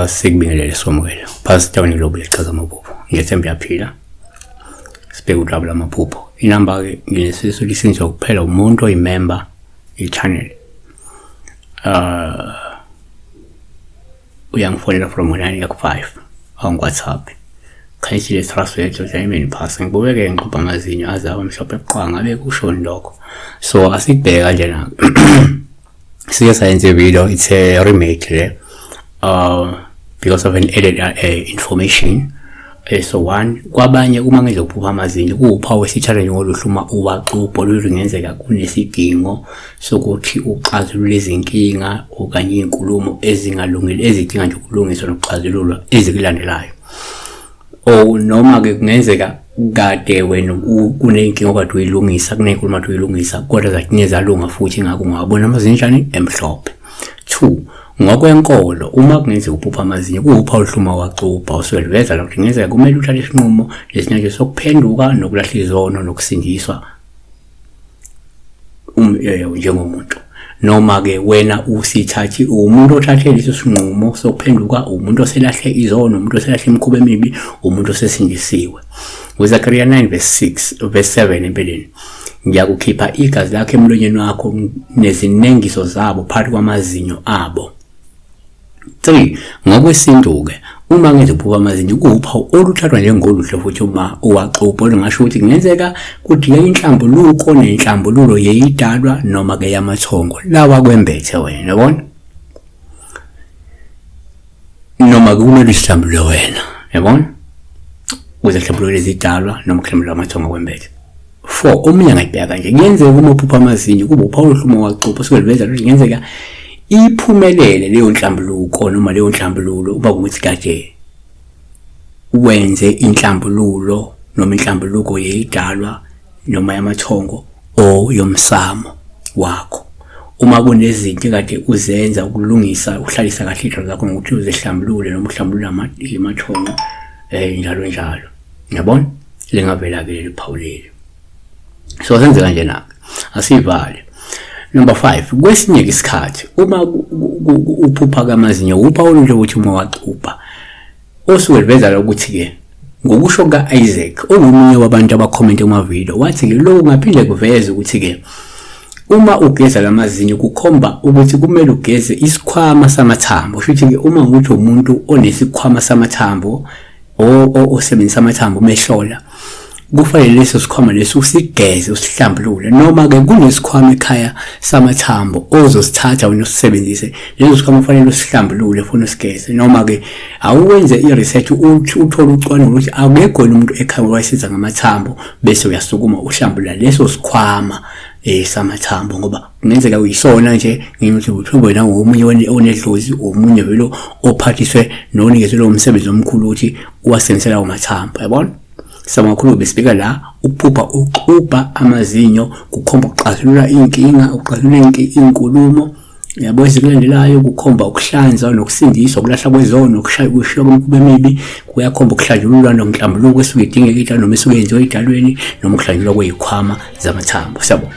Sikubingelele somukela. Pastor Nilobu lechaza amaphupho. Ngiyethemba uyaphila. Sibheke udaba lamaphupho. Inamba ke ngilesiso lisinzwa kuphela umuntu oyimember i-channel. Uyangifonela from 9 ku 5 on WhatsApp. Khayisile trust yethu Jamie Pass ngibukeke ngiqhubha amazinyo azawa mhlophe eqhwanga ngabe kushoni lokho. So asikubheka kanje na. Siya science video, it's a remake there. Because of an added information. So one kwabanye uma ngizophupha amazinyo kuwuphawu wesitshalo ngoluhluma uwaqubho lungenzeka kunesidingo sokuthi uxazulule izinkinga okanye inkulumo ezingalungile ezidinga nje ukulungiswa nokuxazululwa ezikulandelayo. O noma ke kungenzeka kade wena kunenkinga okade uyilungisa kunenkulumo okade uyilungisa kodwa zatinezalunga futhi ngakho ungabona amazinyo njani emhlophe. 2 ngokwenkolo uma kungenzeka uphupha amazinyo kuwuphawu oluhluma waqubha usweliveza lokho kungenzeka kumele uthathe isinqumo lesinyathelo sokuphenduka nokulahla izono nokusindiswa njengomuntu. Noma ke wena usithathi umuntu othathe leso sinqumo sokuphenduka umuntu oselahle izono umuntu oselahle imikhuba emibi umuntu osesindisiwe. uZakaria 9 verse 6 verse 7 empeleni ngiyakukhipha igazi lakhe emlonyeni wakho nezinengiso zabo phakathi kwamazinyo abo. 3 ngokwesintu ke uma ngizophupha amazinyo kuwuphawu oluthathwa njengoluhle futhi uma uwaqubho lingasho ukuthi kungenzeka kudinga inhlambuluko nenhlambululo yeyidalwa noma ke yamathongo lawa kwembethe wena yabona noma kumele usihlambulule wena yabona uzehlambulule izidalwa noma kuhlambulula amathongo kwembethe. 4 omunye ngayibheka kanje kuyenzeka uma uphupha amazinyo kuba uphawu oluhluma waqubho sikweliveza ukuthi kungenzeka iphumelele leyo nhlambuluko noma leyo nhlambululo uba ukuthi kade wenze inhlambululo noma inhlambuluko yeyidalwa noma yamathongo o yomsamo wakho. Uma kunezinto kade uzenza ukulungisa uhlalisa kahle izinto zakho ngokuthi uzehlambulule noma uhlambulule amathongo njalo njalo yabona lengavela ke liphawu leli. So senze kanje na asivale. Number 5 kwesinye isikhathi uma uphupha kamazinyo uphawu nje ukuthi uma waqupha osuweliveza ukuthi ke ngokusho kaIsaac ongumunye wabantu abacomment kuma video wathi ke lo ngaphinde kuveze ukuthi ke uma ugeza lamazinyo kukhomba ukuthi kumele ugeze isikhwama samathambo. Shuthi ke uma ukuthi umuntu onesikhwama samathambo osebenzisa amathambo mehlola kufanele leso sikhwama leso usigeze usihlambulule noma ke kunesikhwama ekhaya samathambo ozosithatha wena usisebenzise leso sikhwama kufanele usihlambulule ufuna usigeze noma ke awuwenze iresearch uthole ucwaningo ukuthi akekho umuntu ekhaya wayesiza ngamathambo bese uyasukuma uhlambulula leso sikhwama samathambo ngoba kungenzeka uyisona nje ngithi uthobo wena ngomunye onedlozi omunye velo ophathiswe nonikezwe lo umsebenzi omkhulu ukuthi uwasebenzisela amathambo yabona. Samakhulu besibika la ukuphupha uqubha amazinyo kukhomba ukuxazulula inkinga ukuxazulula inkulumo yabo ezikulandelayo kukhomba ukuhlanza nokusindiswa ukulahla kwezono nokushaya kushiya komkhuba emibi kuyakhomba ukuhlanjululwa nomhlambuluko esuke idingeka noma esuke yenziwe edalweni noma ukuhlanjulwa kwezikhwama zamathambo sabo.